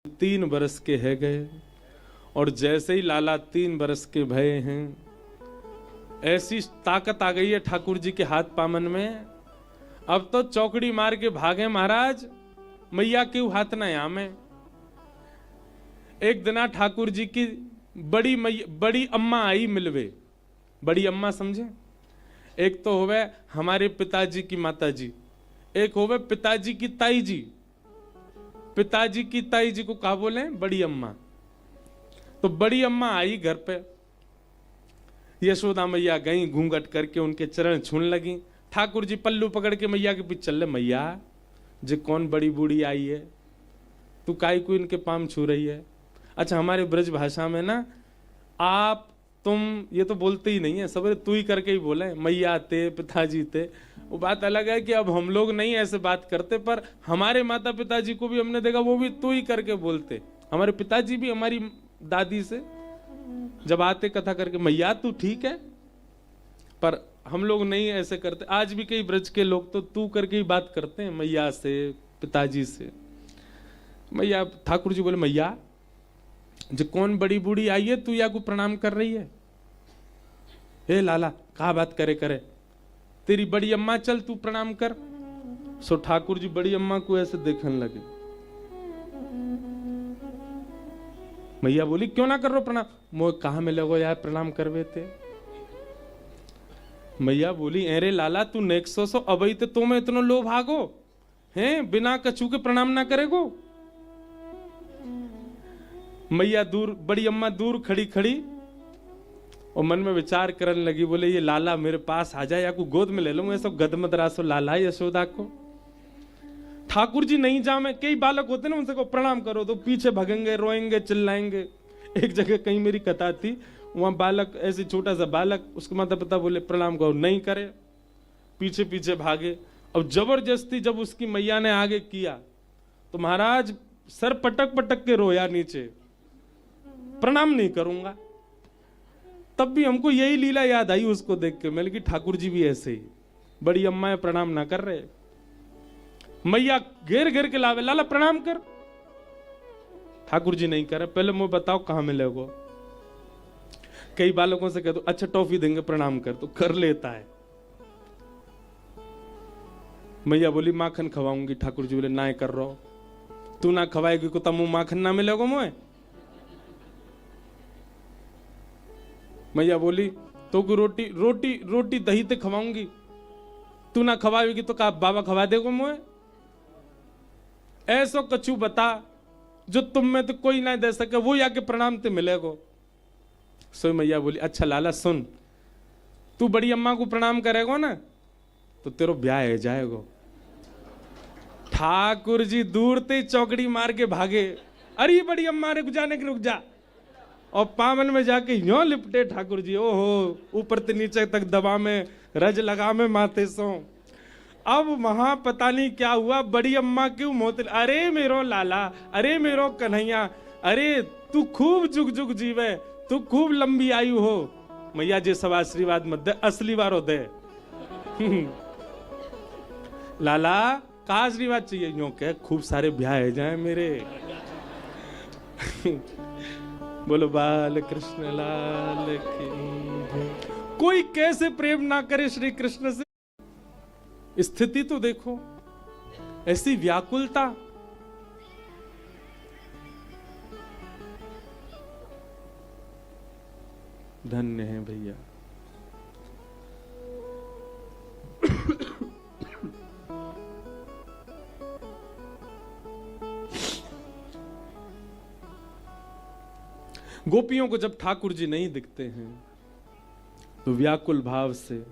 3 बरस के है गए और जैसे ही लाला 3 बरस के भये हैं, ऐसी ताकत आ गई है ठाकुर जी के हाथ पामन में। अब तो चौकड़ी मार के भागे महाराज, मैया क्यों हाथ ना यहाँ में। एक दिना ठाकुर जी की बड़ी अम्मा आई मिलवे। बड़ी अम्मा समझे, एक तो होवे हमारे पिताजी की माता जी, एक होवे पिताजी की ताई जी। पिताजी की ताई जी को कहा बोले, बड़ी अम्मा। तो बड़ी अम्मा आई घर पे, यशोदा मैया गई घूंघट करके उनके चरण छूने लगी। ठाकुर जी पल्लू पकड़ के मैया के पीछे चल रहे, मैया जे कौन बड़ी बूढ़ी आई है, तू काई को इनके पाम छू रही है। अच्छा हमारे ब्रज भाषा में ना आप तुम ये तो बोलते ही नहीं है, सब तू ही करके ही बोले, मैया ते पिताजी ते। वो बात अलग है कि अब हम लोग नहीं ऐसे बात करते, पर हमारे माता पिताजी को भी हमने देखा वो भी तू ही करके बोलते। हमारे पिताजी भी हमारी दादी से जब आते कथा करके, मैया तू ठीक है, पर हम लोग नहीं ऐसे करते। आज भी कई ब्रज के लोग तो तू करके ही बात करते हैं मैया से पिताजी से। मैया ठाकुर जी बोले, मैया जो कौन बड़ी बूढ़ी आई है, तू या को प्रणाम कर रही है। हे लाला कहा बात करे करे, तेरी बड़ी अम्मा चल तू प्रणाम कर। सो ठाकुर जी बड़ी अम्मा को ऐसे देखने लगे। मैया बोली क्यों ना कर रो प्रणाम, मोह कहा मिले गो यार प्रणाम करवे थे। मैया बोली अरे लाला तू नेक्सो सो अबई ते तो में इतनो लो भागो हैं, बिना कछू के प्रणाम ना करेगो। मैया दूर, बड़ी अम्मा दूर खड़ी खड़ी और मन में विचार करने लगी, बोले ये लाला मेरे पास आ जाए या को गोद में ले लूं, ऐसा गदमदरासो लाला यशोदा को। ठाकुर जी नहीं जामे, कई बालक होते ना उनसे को प्रणाम करो तो पीछे भगेंगे, रोएंगे, चिल्लाएंगे। एक जगह कहीं मेरी कथा थी, वहां बालक ऐसे छोटा सा बालक, उसके माता पिता बोले प्रणाम करो, नहीं करे, पीछे पीछे भागे। अब जबरदस्ती जब उसकी मैया ने आगे किया तो महाराज सर पटक पटक के रोया नीचे, प्रणाम नहीं करूंगा। तब भी हमको यही लीला याद आई उसको देख के, मैंने कि ठाकुर जी भी ऐसे ही, बड़ी अम्मा प्रणाम ना कर रहे, मैया घेर घेर के लावे, लाला प्रणाम कर। ठाकुर जी नहीं करे, पहले मुझे बताओ कहां मिलेगो। कई बालकों से कह दो अच्छा टॉफी देंगे प्रणाम कर, तो कर लेता है। मैया बोली माखन खवाऊंगी, ठाकुर जी बोले ना कर रहा, तू ना खवाएगी को तमु माखन ना मिलेगो मुझे। मैया बोली तो को रोटी रोटी रोटी दही ते खवाऊंगी, तू ना खवाएगी तो कहा बाबा खवा देगो मुझे। ऐसो कछु बता जो तुम में तो कोई ना दे सके, वो आके प्रणाम ते मिलेगो। सो मैया बोली अच्छा लाला सुन, तू बड़ी अम्मा को प्रणाम करेगो ना तो तेरो ब्याह है जाएगो। ठाकुर जी दूर ते चौकड़ी मार के भागे, अरे बड़ी अम्मा रुक जाने के रुक जा, और पावन में जाके यो लिपटे ठाकुर जी, ओहो ऊपर से नीचे तक दबा में रज लगा में माथे सो। अब वहां पता नहीं क्या हुआ, बड़ी अम्मा क्यों मोत, अरे मेरो लाला, अरे मेरो कन्हैया, अरे तू खूब जुग जुग जीवे, तू खूब लंबी आयु हो। मैया जी सब आशीर्वाद मत दे, असली वारो दे। लाला का आशीर्वाद चाहिए, यो के खूब सारे ब्याह है जाए मेरे। बोलो बाल कृष्ण लाल की। कोई कैसे प्रेम ना करे श्री कृष्ण से। स्थिति तो देखो, ऐसी व्याकुलता। धन्य है भैया। गोपियों को जब ठाकुर जी नहीं दिखते हैं तो व्याकुल भाव से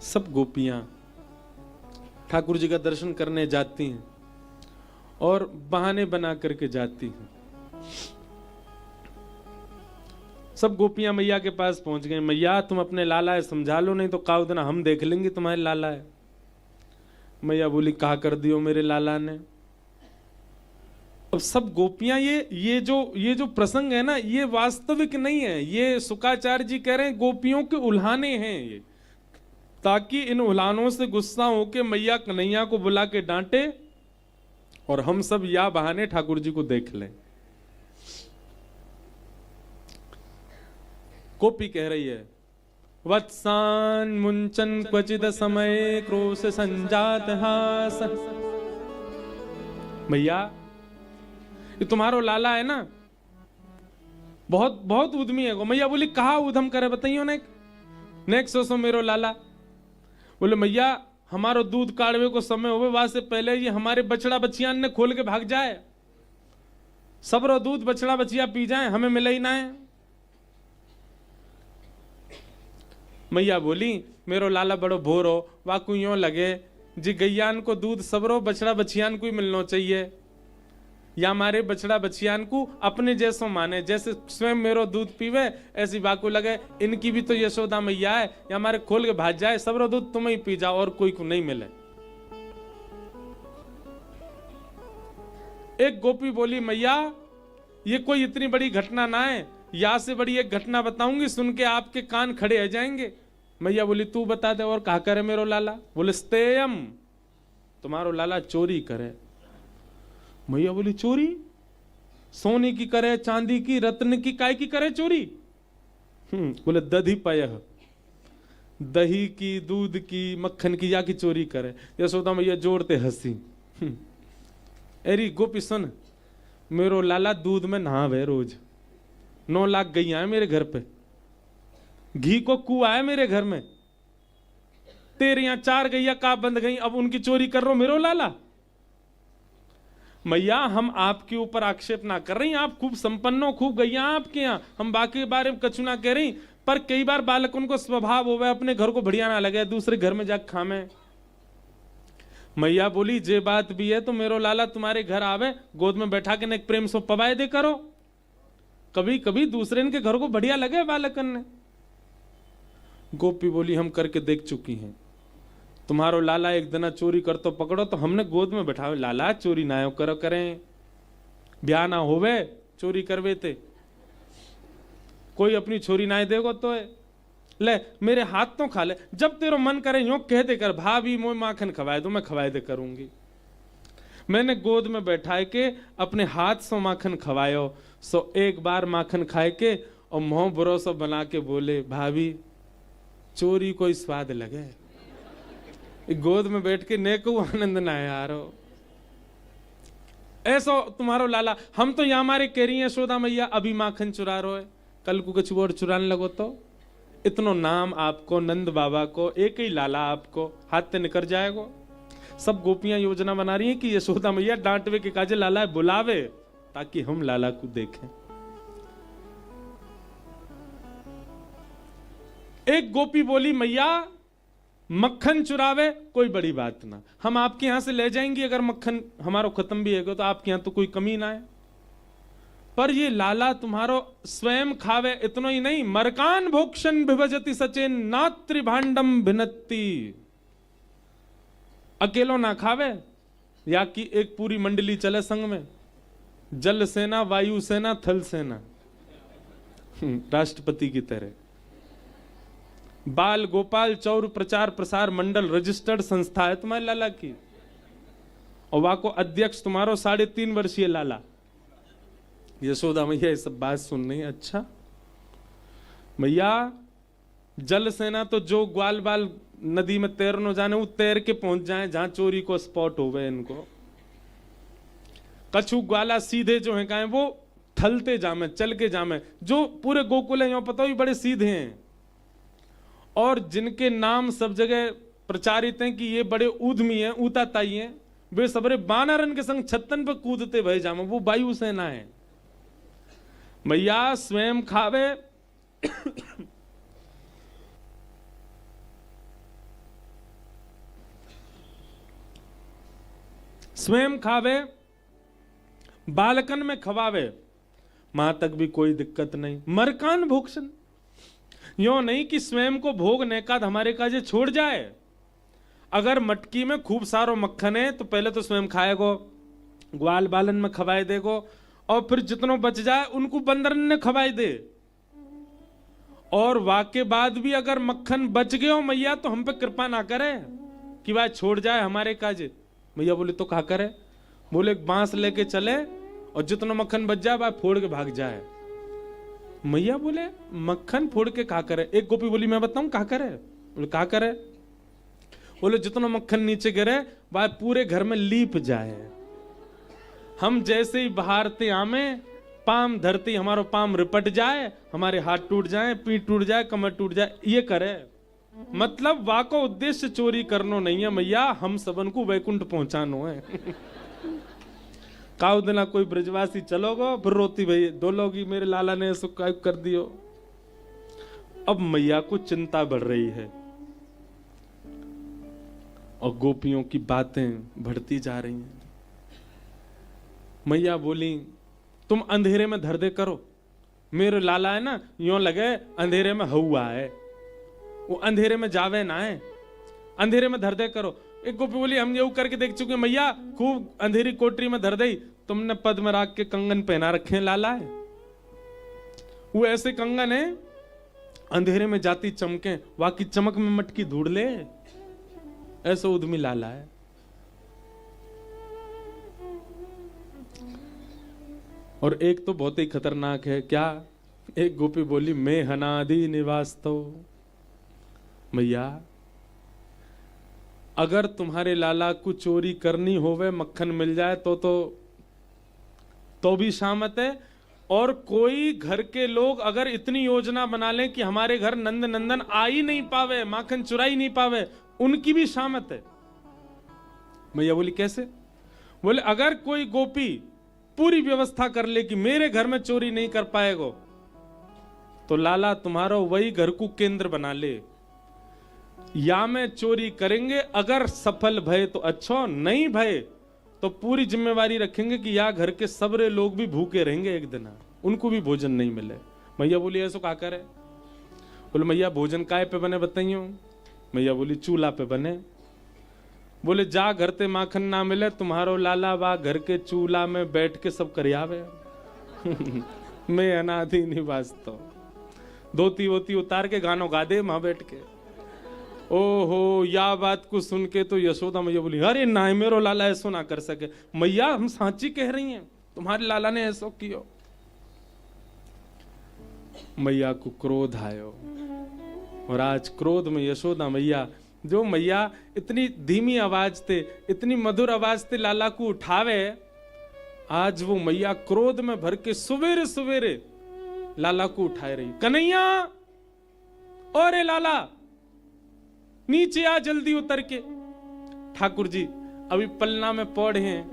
सब गोपियां ठाकुर जी का दर्शन करने जाती हैं और बहाने बना करके जाती हैं। सब गोपियां मैया के पास पहुंच गई, मैया तुम अपने लाला है समझा लो, नहीं तो काउ देना हम देख लेंगे तुम्हारे लाला है। मैया बोली कहा कर दियो मेरे लाला ने। अब सब गोपियां ये जो प्रसंग है ना, ये वास्तविक नहीं है, ये शुकाचार्य जी कह रहे हैं गोपियों के उल्हाने हैं। ये ताकि इन उलानों से गुस्सा होके मैया कन्हैया को बुला के डांटे और हम सब या बहाने ठाकुर जी को देख लें। गोपी कह रही है, वत्सान मुंचन क्वचित समय क्रोश संजात हास। मैया ये तुम्हारो लाला है ना, बहुत बहुत उद्यमी है। मैया बोली कहा उधम करे बताइयो नेक सोसो मेरो लाला। बोले मैया हमारो दूध काढ़वे को समय होवे वहां से पहले ये हमारे बछड़ा बछियान ने खोल के भाग जाए, सबरो दूध बछड़ा बछिया पी जाए, हमें मिले ही ना है। मैया बोली मेरो लाला बड़ो भोर हो, वाकू यूं लगे जी गैयान को दूध सबरो बछड़ा बछियान को ही मिलना चाहिए, या हमारे बछड़ा बछियान को अपने जैसो माने, जैसे स्वयं मेरो दूध पीवे ऐसी बाकू लगे इनकी भी तो यशोदा मैया है, या हमारे खोल के भाग जाए सबरो दूध तुम्हें ही पी जाओ और कोई को नहीं मिले। एक गोपी बोली मैया ये कोई इतनी बड़ी घटना ना है, या से बड़ी एक घटना बताऊंगी, सुन के आपके कान खड़े हो जाएंगे। मैया बोली तू बता दे। और कहा करे मेरो लाला? बोले स्तेयम, तुम्हारो लाला चोरी करे। मैया बोली चोरी? सोने की करे, चांदी की, रत्न की, काय की करे चोरी? बोले दधी पय, दही की, दूध की, मक्खन की, या की चोरी करे। यशोदा मैया जोड़ते हंसी। अरे गोपी सुन, मेरो लाला दूध में नहावे रोज, 9 लाख गैया है मेरे घर पे, घी को कुआ है मेरे घर में, तेरे यहां 4 गैया का बंद गई, अब उनकी चोरी कर रहे हो मेरो लाला? मैया हम आपके ऊपर आक्षेप ना कर रही, आप खूब संपन्न हो, खूब गैया आपके यहाँ, हम बाकी के बारे में कछु ना कह रही, पर कई बार बालक उनको स्वभाव हो गया अपने घर को बढ़िया ना लगे, दूसरे घर में जाकर खामे। मैया बोली जे बात भी है तो मेरो लाला तुम्हारे घर आवे, गोद में बैठा के एक प्रेम से पवाए दे करो, कभी कभी दूसरे के घर को बढ़िया लगे बालकन ने। गोपी बोली हम करके देख चुकी हैं, तुम्हारो लाला एक दिन चोरी कर तो पकड़ो तो हमने गोद में बैठाओ, लाला चोरी ना करो करें, ब्याह ना होवे चोरी करवे थे, कोई अपनी छोरी ना देगो तो है, ले मेरे हाथ तो खा ले, जब तेरो मन करे यूं कह दे कर भाभी मोय माखन खवाए दो, मैं खवाए दे करूंगी। मैंने गोद में बैठा के अपने हाथ से माखन खवायो, सो एक बार माखन खाए के और मुंह भरोसा बना के बोले भाभी चोरी कोई स्वाद लगे, गोद में बैठ के नेको आनंद ना यारो। ऐसा तुम्हारो लाला, हम तो यहाँ हमारे कह रही है यशोदा मैया अभी माखन चुरा रो है, कल को कुछ और चुराने लगो तो इतनो नाम आपको, नंद बाबा को, एक ही लाला आपको हाथ से निकल जाएगा। सब गोपियां योजना बना रही हैं कि यशोदा मैया डांटवे के काजे लाला बुलावे ताकि हम लाला को देखें। एक गोपी बोली मैया मक्खन चुरावे कोई बड़ी बात ना, हम आपके यहां से ले जाएंगे, अगर मक्खन हमारा खत्म भी है तो आपके यहां तो कोई कमी ना है, पर ये लाला तुम्हारो स्वयं खावे इतना ही नहीं, मरकान भोक्षण विभजति सचेन नात्रि भांडम भिन्नति, अकेलो ना खावे या कि एक पूरी मंडली चले संग में, जल सेना, वायु सेना, थल सेना, राष्ट्रपति की तरह। बाल गोपाल चौर प्रचार प्रसार मंडल रजिस्टर्ड संस्था है तुम्हारे लाला की, और वहां को अध्यक्ष तुम्हारो 3.5 वर्षीय लाला। यशोदा मैया ये सब बात सुन रही है, अच्छा मैया जल सेना तो जो ग्वाल बाल नदी में तैरनो जाने वो तैर के पहुंच जाए जहां चोरी को स्पॉट हो गए इनको, कछु ग्वाला सीधे जो है कहें वो थलते जामे, चल के जामे, जो पूरे गोकुल है पता ही बड़े सीधे हैं, और जिनके नाम सब जगह प्रचारित हैं कि ये बड़े उद्यमी हैं, ऊताताई हैं, वे सबरे बानरन के संग छत्तन पर कूदते भय जामे, वो वायु सेना है। मैया स्वयं खावे स्वयं खावे, बालकन में खवावे, मां तक भी कोई दिक्कत नहीं। मरकान भोक्षण, यो नहीं कि स्वयं को भोगने का हमारे काजे छोड़ जाए, अगर मटकी में खूब सारो मक्खन है तो पहले तो स्वयं खाएगो, ग्वाल बालन में खवाए देगो, और फिर जितनो बच जाए उनको बंदरन ने खवाए दे, और वाके बाद भी अगर मक्खन बच गए हो मैया तो हम पे कृपा ना करे कि भाई छोड़ जाए हमारे काज। मैया बोले तो क्या करे? बोले बांस लेके चले और जितना मक्खन बच जाए भाई फोड़ के भाग जाए। मैया बोले मक्खन फोड़ के क्या करे? एक गोपी बोली मैं बताऊं क्या करे? बोले क्या करे? बोले जितना मक्खन नीचे गिरे भाई पूरे घर में लीप जाए। हम जैसे ही बहारते आमे पाम धरती हमारा पाम रिपट जाए, हमारे हाथ टूट जाए, पीठ टूट जाए, कमर टूट जाए, ये करे। मतलब वाको उद्देश्य चोरी करनो नहीं है मैया, हम सबन को वैकुंठ पहुंचानो है। काउ दिना कोई ब्रजवासी चलोगो फिर रोती भई डोलोगी मेरे लाला ने ऐसा कर दियो। अब मैया को चिंता बढ़ रही है और गोपियों की बातें बढ़ती जा रही हैं। मैया बोली तुम अंधेरे में धर दे करो, मेरे लाला है ना यूं लगे अंधेरे में हुआ है, वो अंधेरे में जावे ना है, अंधेरे में धर दे करो। एक गोपी बोली हम ये करके देख चुके मैया, खूब अंधेरी कोठरी में धर दई, तुमने पद्मराग के कंगन पहना रखे हैं लाला है, वो ऐसे कंगन है अंधेरे में जाती चमके, वाकी चमक में मटकी ढूंढ ले, ऐसा उद्यमी लाला है। और एक तो बहुत ही खतरनाक है, क्या? एक गोपी बोली मैं हनादि निवास तो। मैया अगर तुम्हारे लाला को चोरी करनी होवे मक्खन मिल जाए तो भी शामत है, और कोई घर के लोग अगर इतनी योजना बना लें कि हमारे घर नंद नंदन आ ही नहीं पावे, माखन चुराई नहीं पावे, उनकी भी शामत है। मैया बोली कैसे? बोले अगर कोई गोपी पूरी व्यवस्था कर ले कि मेरे घर में चोरी नहीं कर पाएगो तो लाला तुम्हारा वही घर को केंद्र बना ले, या में चोरी करेंगे, अगर सफल भय तो अच्छा, नहीं भय तो पूरी जिम्मेवारी रखेंगे कि या घर के सबरे लोग भी भूखे रहेंगे, एक दिन उनको भी भोजन नहीं मिले। मैया बोली ऐसा क्या करे? बोले मैया भोजन काय पे बने बताइयो? मैया बोली चूल्हा पे बने। बोले जा घर ते माखन ना मिले तुम्हारो लाला बा घर के चूल्हा में बैठ के सब करियावे। मैं अनादि निवास तो धोती वोती उतार के गानो गा दे वहां बैठ के। ओहो या बात को सुन के तो यशोदा मैया बोली अरे ना मेरो लाला ऐसो ना कर सके। मैया हम सांची कह रही हैं, तुम्हारे लाला ने ऐसो कियो। मैया को क्रोध आयो और आज क्रोध में यशोदा मैया, जो मैया इतनी धीमी आवाज थे, इतनी मधुर आवाज थे लाला को उठावे, आज वो मैया क्रोध में भर के सवेरे सवेरे लाला को उठाए रही। कन्हैया और लाला नीचे आ जल्दी उतर के। ठाकुर जी अभी पलना में पौड़े हैं,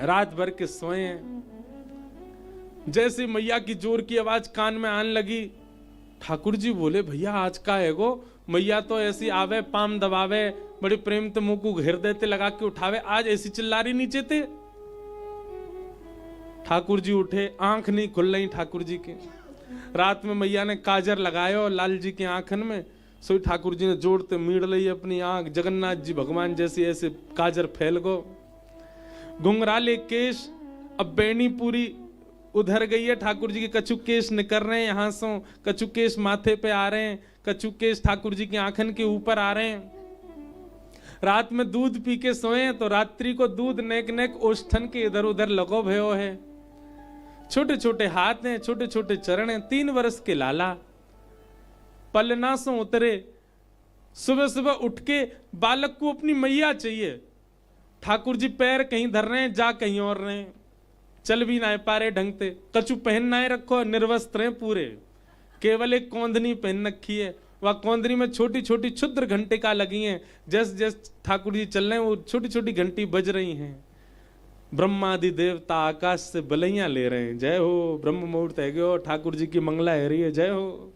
रात भर के सोए हैं। जैसे मैया की जोर की आवाज कान में आने लगी, ठाकुर जी बोले भैया आज का है गो? मैया तो ऐसी आवे पाम दबावे, बड़े प्रेम तो मुंह को घेर देते लगा के उठावे, आज ऐसी चिल्ला रही नीचे थे। ठाकुर जी उठे, आंख नहीं खुल रही ठाकुर जी की। रात में मैया ने काजर लगायो लाल जी की आंखन में, सोई ठाकुर जी ने जोड़ते मीड़ ली अपनी आंख। जगन्नाथ जी भगवान जैसी ऐसे काजर फैल गो, घुंघराले केश, अब बेनी पूरी उधर गई है। ठाकुर जी के कछु केश निकर रहे हैं यहाँ से, कछु केश माथे पे आ रहे हैं, कछु केश ठाकुर जी की आंखन के ऊपर आ रहे हैं। रात में दूध पी के सोए तो रात्रि को दूध नेक नेक ओष्ठन के इधर उधर लगो भयो है। छोटे छोटे हाथ हैं, छोटे छोटे चरण हैं। 3 वर्ष के लाला पलना से उतरे, सुबह सुबह उठ के बालक को अपनी मैया चाहिए। ठाकुर जी पैर कहीं धर रहे हैं, जा कहीं और रहे हैं, चल भी ना पा रहे ढंग से, कछु पहन ना रखो, निर्वस्त्र हैं पूरे, केवल एक कौंधनी पहन रखी है। वह कौंधनी में छोटी छोटी क्षुद्र घंटे का लगी हैं, जैसे जैसे ठाकुर जी चल रहे हैं वो छोटी छोटी घंटी बज रही हैं। ब्रह्मादि देवता आकाश से बलैया ले रहे हैं, जय हो। ब्रह्म मुहूर्त है गयो, ठाकुर जी की मंगला है रही है, जय हो।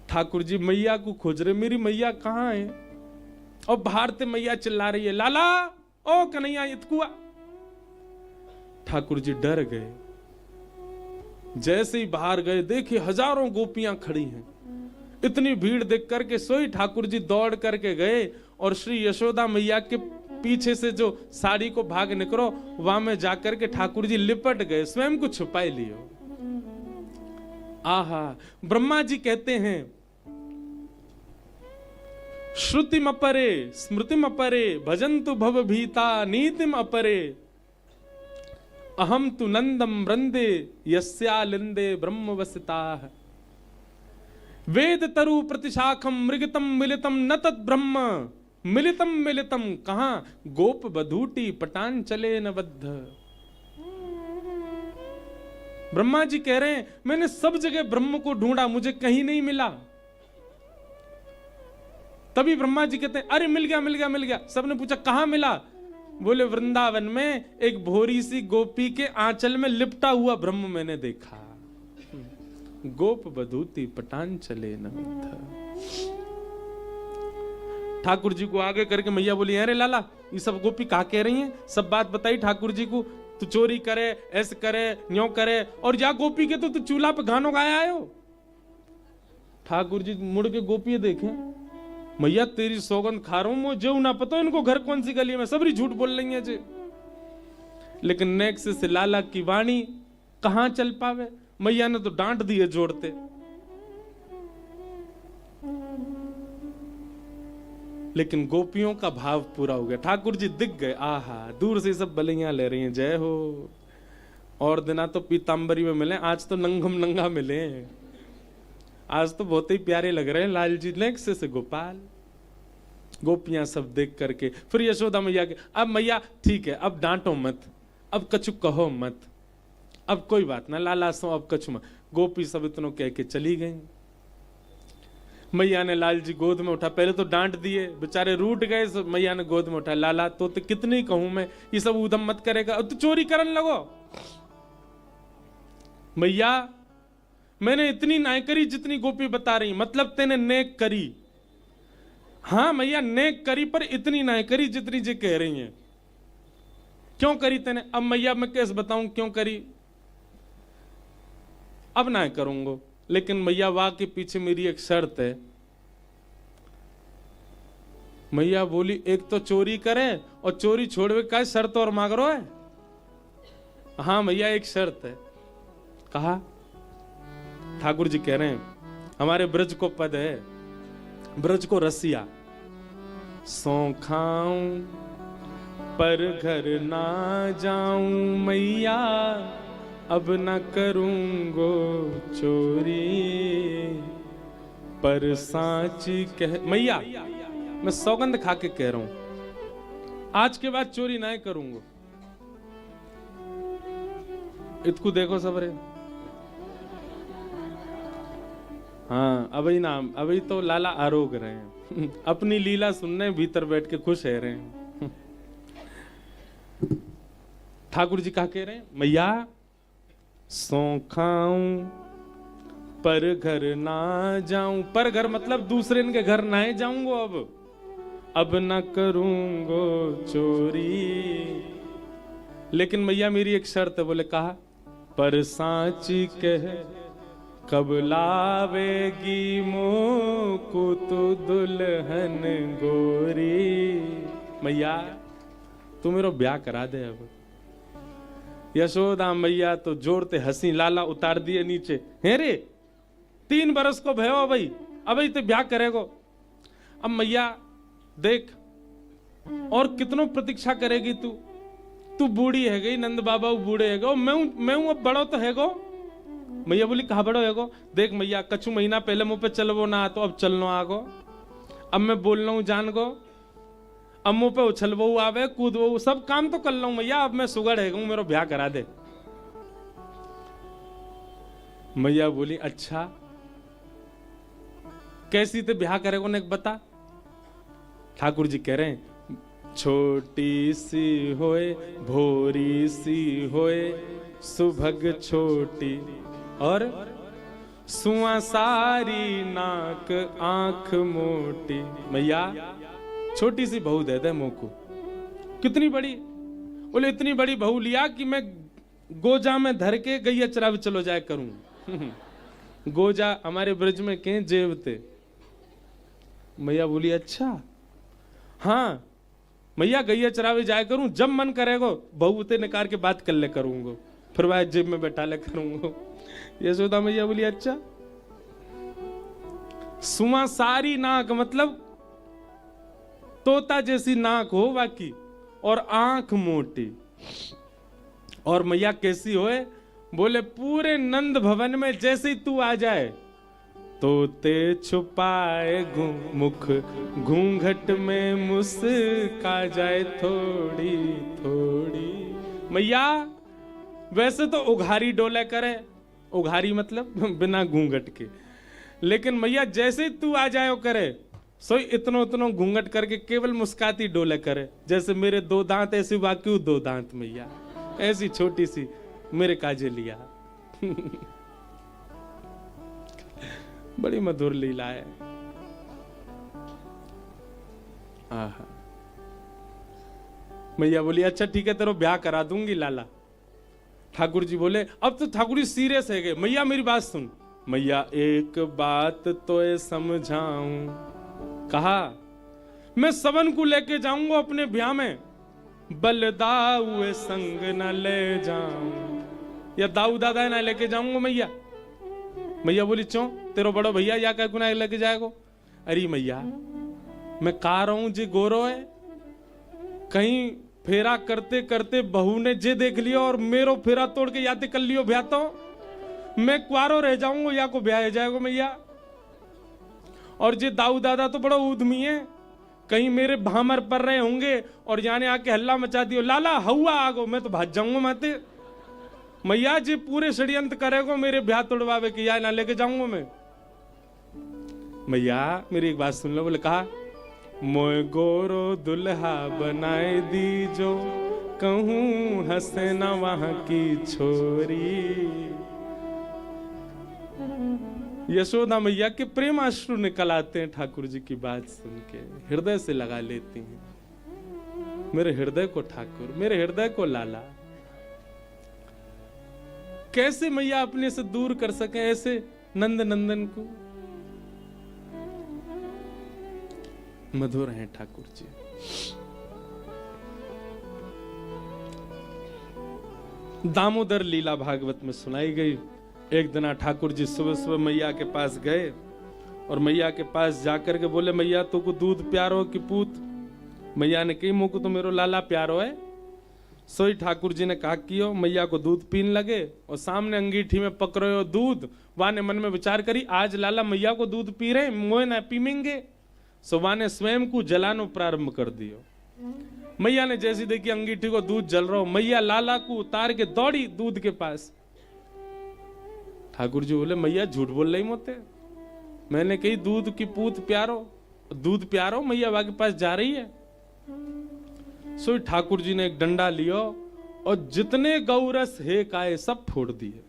ठाकुर जी मैया को खोज रहे, मेरी मैया कहाँ है? और बाहर से मैया चिल्ला रही है, लाला ओ कन्हैया इतकुआ। ठाकुर जी डर गए। जैसे ही बाहर गए देखे हजारों गोपियां खड़ी हैं। इतनी भीड़ देख करके सोई ठाकुर जी दौड़ करके गए और श्री यशोदा मैया के पीछे से जो साड़ी को भाग निकलो वहां में जाकर के ठाकुर जी लिपट गए, स्वयं को छुपाए लियो। आहा, ब्रह्मा जी कहते हैं श्रुतिम अपरे स्मृतिम अपरे भजन्तु भव भीता नीतिम अपरे अहम तु नंदम वृंदे यस्यालिंदे ब्रह्म वसिताः वेद तरु प्रतिशाखम मृगतम मिलितम न तत् ब्रह्म मिलितम मिलितम कहां गोप बधूटी पटान चले न बद्ध। ब्रह्मा जी कह रहे हैं मैंने सब जगह ब्रह्म को ढूंढा, मुझे कहीं नहीं मिला। तभी ब्रह्मा जी कहते हैं अरे मिल गया मिल गया मिल गया। सबने पूछा कहां मिला? बोले वृंदावन में एक भोरी सी गोपी के आंचल में लिपटा हुआ ब्रह्म मैंने देखा। गोप बधूती पटान चले न बद्ध। ठाकुर जी को आगे करके मैया बोली अरे लाला ये सब गोपी कहा कह रही हैं? सब बात बताई ठाकुर जी को। तू चोरी करे, ऐसे करे, न्यों करे, और जा गोपी के तो तू चूल्हा पे गानों गाया आयो। ठाकुर जी मुड़ के गोपी देखे, मैया तेरी सौगंध खा रहा हूं, मुझे ना पता इनको घर कौन सी गली में, सबरी झूठ बोल रही है जी। लेकिन नेक्स्ट से लाला की वाणी कहां चल पावे। मैया ने तो डांट दिए जोड़ते। लेकिन गोपियों का भाव पूरा हो गया। ठाकुर जी दिख गए, आहा दूर से सब बलियां ले रही हैं, जय हो। और दिना तो पीतांबरी में मिले, आज तो नंगम नंगा मिले। आज तो बहुत ही प्यारे लग रहे हैं लाल जी। नेक्स्ट से गोपाल, गोपियां सब देख करके फिर यशोदा मैया के, अब मैया ठीक है अब डांटो मत, अब कछु कहो मत, अब कोई बात ना लाला सो अब कछु मत। गोपी सब इतनों कह के चली गई। मैया ने लाल जी गोद में उठा, पहले तो डांट दिए बेचारे रूठ गए। मैया ने गोद में उठा, लाला तो कितनी कहूं मैं, ये सब उधम मत करेगा, अब तो चोरी करने लगो। मैया मैंने इतनी नाय करी जितनी गोपी बता रही, मतलब तेने नेक करी। हाँ मैया नेक करी, पर इतनी नाय करी जितनी जे कह रही हैं। क्यों करी तेने? अब मैया मैं कैसे बताऊं क्यों करी, अब ना करूंगा। लेकिन मैया वाह के पीछे मेरी एक शर्त है। मैया बोली एक तो चोरी करे और चोरी छोड़वे का शर्त और मांग रहा है। हाँ मैया एक शर्त है। कहा? ठाकुर जी कह रहे हैं हमारे ब्रज को पद है, ब्रज को रसिया। सौ खाऊं पर घर ना जाऊं मैया, अब न करूंगो चोरी, पर सांची कह। मैया मैं सौगंध खा के कह रहा हूं आज के बाद चोरी ना करूंगो। इतकू देखो सबरे। हाँ अभी ना, अभी तो लाला आरोग रहे हैं अपनी लीला सुनने, भीतर बैठ के खुश है रहे हैं। ठाकुर जी क्या कह रहे हैं? मैया सौ खाऊं पर घर ना जाऊं, पर घर मतलब दूसरे के घर ना जाऊंगो, अब न करूंगो चोरी। लेकिन मैया मेरी एक शर्त है। बोले कहा? पर सांची कह कब लावेगी मोको तो दुल्हन गोरी। मैया तू मेरा ब्याह करा दे अब। यशोदा मैया तो जोरते हंसी, लाला उतार दिए नीचे। हे रे 3 बरस को भयो भाई, अब तो ब्याह करेगो। अब मैया देख और कितनों प्रतीक्षा करेगी तू, तू बूढ़ी है गई, नंद बाबा बूढ़े है गो, मैं हूं अब बड़ो तो है गो। मैया बोली कहा बड़ो है गो? देख मैया कछु महीना पहले मुंह पे चलवो ना तो अब चलनो आगो, अब मैं बोल रहा हूं जान गो, अब मुंह पे उछलवो आवे कूदवो सब काम तो कर लो मैया, अब मैं सुगड़ है गो, मेरा ब्याह करा दे। मैया बोली अच्छा कैसी ते ब्याह करेगो ने बता। ठाकुर जी कह रहे हैं छोटी सी होए भोरी सी होए सुभग छोटी, और सुआ सारी नाक आंख मोटी। मैया छोटी सी बहू दे दे मोको। कितनी बड़ी? बोले इतनी बड़ी बहू लिया कि मैं गोजा में धर के गैया चरावे चलो जाए करूं। गोजा हमारे ब्रज में के जेवते। मैया बोली अच्छा हाँ मैया गैया चरावे जाए करूं, जब मन करेगो बहू ते निकाल के बात कर ले करूंगो। फिर वह जेब में बैठा ले करूंगा। यशोदा मैया बोली अच्छा। सुमा सारी नाक, मतलब तोता जैसी नाक हो बाकी, और आंख मोटी। और मैया कैसी होए? बोले पूरे नंद भवन में जैसे ही तू आ जाए, तोते छुपाए मुख घूंघट में मुस्का जाए थोड़ी थोड़ी। मैया वैसे तो उघारी डोले करे, उघारी मतलब बिना घूंघट के, लेकिन मैया जैसे ही तू आ जाए करे, सोई इतनो इतनो घूंघट करके केवल मुस्काती डोले करे, जैसे मेरे दो दांत ऐसे बाकी दो दांत मैया ऐसी छोटी सी मेरे काजे लिया। बड़ी मधुर लीला है। आहा। मैया बोली अच्छा ठीक है तेरा ब्याह करा दूंगी लाला। ठाकुर जी बोले अब तो ठाकुर जी सीरियस है गए। मैया मेरी बात सुन। मैया एक बात तो समझाऊं। कहा मैं सबन को लेके जाऊंगा अपने ब्याह में, बलदाऊ संग न ले जाऊं, या दाऊ दादा ना लेके जाऊंगा मैया। मैया बोली चो तेरो बड़ो भैया या क्या गुना लेके जाएगो? अरे मैया मैं कह रहा हूं जी गोरो है, कहीं फेरा करते करते बहू ने जे देख लियो और मेरो फेरा तोड़ के याद कर लियो ब्याह, तो मैं क्वारो रह जाऊंगा या को ब्याह जाएगो मैया। और जे दाऊ दादा तो बड़ा उद्यमी है, कहीं मेरे भामर पर रहे होंगे और जाने आके हल्ला मचा दियो लाला हवा आगो, मैं तो भाज जाऊंगा माते। मैया जी पूरे षड्यंत्र करेगो मेरे ब्याह तोड़वावे के, या ना लेके जाऊंगा मैं। मैया मेरी एक बात सुन लो। बोले कहा मोय गोरो दुल्हा बनाए दीजो, कहूं हंसे ना वहां की छोरी। यशोदा मैया के प्रेम अश्रु निकल आते हैं ठाकुर जी की बात सुन के, हृदय से लगा लेती हैं। मेरे हृदय को ठाकुर, मेरे हृदय को लाला। कैसे मैया अपने से दूर कर सके ऐसे नंद नंदन को? मधुर हैं ठाकुर जी। दामोदर लीला भागवत में सुनाई गई। एक दिन ठाकुर जी सुबह सुबह मैया के पास गए और मैया के पास जाकर के बोले मैया तो को दूध प्यारो कि पूत? मैया ने कही मुझको तो मेरो लाला प्यारो है। सोई ठाकुर जी ने कहा कियो, मैया को दूध पीन लगे और सामने अंगीठी में पकड़े हो दूध। वाने मन में विचार करी आज लाला मैया को दूध पी रहे, मोए ना पीमेंगे। सो वाने स्वयं को जलानो प्रारंभ कर दियो। मैया ने जैसी देखी अंगीठी को दूध जल रहा हो, मैया लाला को उतार के दौड़ी दूध के पास। ठाकुर जी बोले मैया झूठ बोल रही मोते, मैंने कही दूध की पूत प्यारो, दूध प्यारो। मैया वहां के पास जा रही है। सो ठाकुर जी ने एक डंडा लियो और जितने गौरस हे काए सब फोड़ दिए।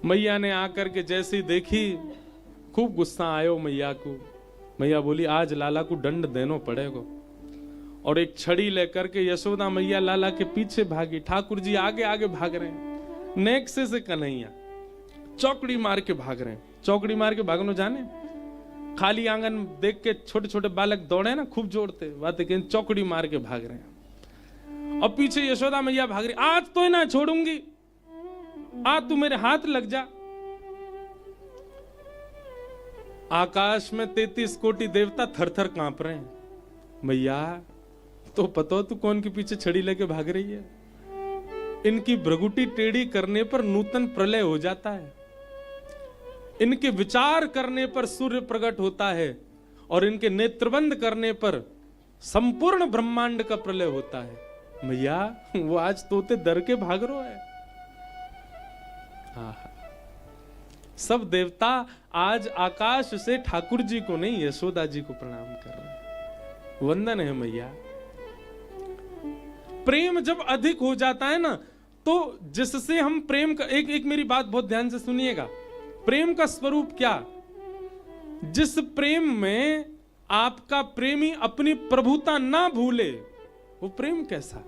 मैया ने आकर के जैसे ही देखी खूब गुस्सा आयो मैया को। मैया बोली आज लाला को दंड देना पड़ेगा। और एक छड़ी लेकर के यशोदा मैया लाला के पीछे भागी। ठाकुर जी आगे आगे भाग रहे हैं, नेक्से से कन्हैया चौकड़ी मार के भाग रहे हैं। चौकड़ी मार के भागनो जाने, खाली आंगन देख के छोटे छोटे बालक दौड़े ना खूब जोड़ते, बातें कहें चौकड़ी मार के भाग रहे हैं। और पीछे यशोदा मैया भाग रही, आज तो ना छोड़ूंगी, आज तू मेरे हाथ लग जा। आकाश में 33 कोटि देवता थर थर कांप रहे हैं। मैया तो पता तू कौन के पीछे छड़ी लेके भाग रही है? इनकी भ्रगुटी टेढ़ी करने पर नूतन प्रलय हो जाता है, इनके विचार करने पर सूर्य प्रकट होता है और इनके नेत्रबंद करने पर संपूर्ण ब्रह्मांड का प्रलय होता है। मैया वो आज तोते डर के भाग रहा है। सब देवता आज आकाश से ठाकुर जी को नहीं यशोदा जी को प्रणाम कर रहे हैं। वंदन है मैया। प्रेम जब अधिक हो जाता है ना, तो जिससे हम प्रेम का एक मेरी बात बहुत ध्यान से सुनिएगा। प्रेम का स्वरूप क्या? जिस प्रेम में आपका प्रेमी अपनी प्रभुता ना भूले, वो प्रेम कैसा?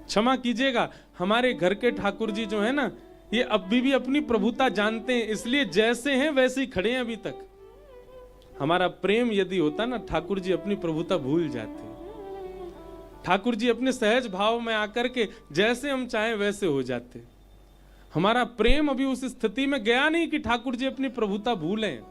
क्षमा कीजिएगा, हमारे घर के ठाकुर जी जो है ना, ये अभी भी अपनी प्रभुता जानते हैं, इसलिए जैसे हैं वैसे ही खड़े हैं अभी तक। हमारा प्रेम यदि होता ना, ठाकुर जी अपनी प्रभुता भूल जाते। ठाकुर जी अपने सहज भाव में आकर के जैसे हम चाहें वैसे हो जाते। हमारा प्रेम अभी उस स्थिति में गया नहीं कि ठाकुर जी अपनी प्रभुता भूलें।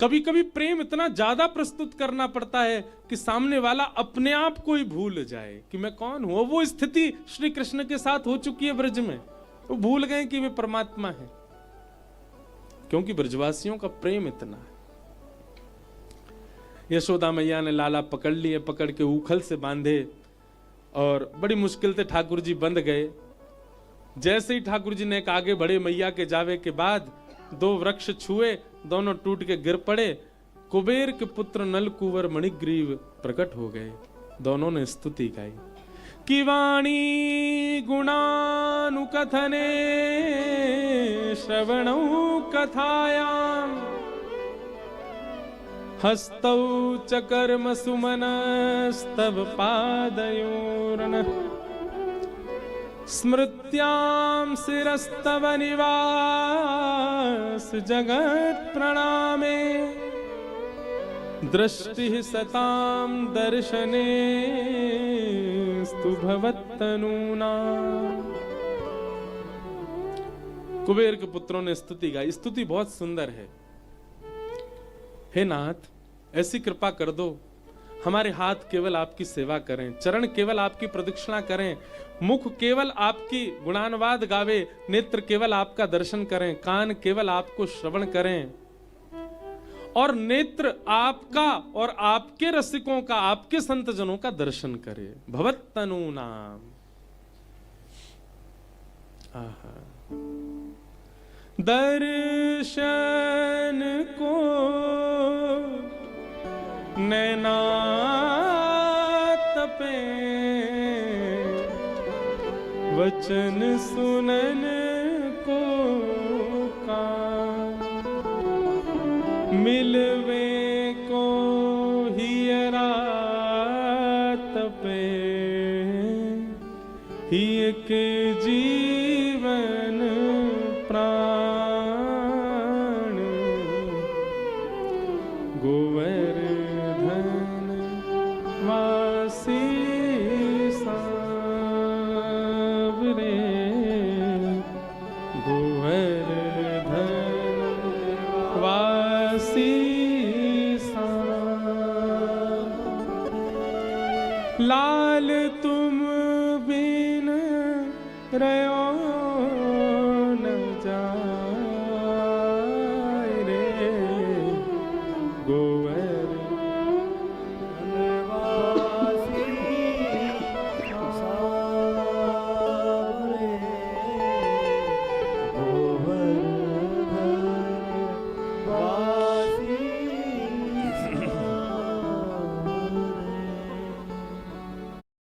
कभी कभी प्रेम इतना ज्यादा प्रस्तुत करना पड़ता है कि सामने वाला अपने आप को ही भूल जाए कि मैं कौन हूं। वो स्थिति श्री कृष्ण के साथ हो चुकी है ब्रज में। वो भूल गए कि वे परमात्मा है, क्योंकि ब्रजवासियों का प्रेम इतना है। यशोदा मैया ने लाला पकड़ लिए, पकड़ के उखल से बांधे और बड़ी मुश्किल से ठाकुर जी बंध गए। जैसे ही ठाकुर जी ने एक आगे बढ़े, मैया के जावे के बाद दो वृक्ष छुए, दोनों टूट के गिर पड़े। कुबेर के पुत्र नल कुंवर मणिग्रीव प्रकट हो गए। दोनों ने स्तुति गाई कि वाणी गुणानुकथने श्रवणौ कथायाम हस्तौ च कर्म सुमनस्तव पादयोर्नः स्मृत्यां शिरस्तव निवास जगत् प्रणामे दृष्टि सतां दर्शने स्तु भवत्तनूना। कुबेर के पुत्रों ने स्तुति गाई। स्तुति बहुत सुंदर है। हे नाथ, ऐसी कृपा कर दो, हमारे हाथ केवल आपकी सेवा करें, चरण केवल आपकी प्रदक्षिणा करें, मुख केवल आपकी गुणानुवाद गावे, नेत्र केवल आपका दर्शन करें, कान केवल आपको श्रवण करें, और नेत्र आपका और आपके रसिकों का, आपके संतजनों का दर्शन करे। भवत्तनु नाम। दर्शन को नैना तपे, वचन सुनन को कान, मिलवे को हियरा तपे, हिय के जीवन प्राण, गोवर्धन वासी सावरे, गोवर्धन वासी लाल तुम बिन रयो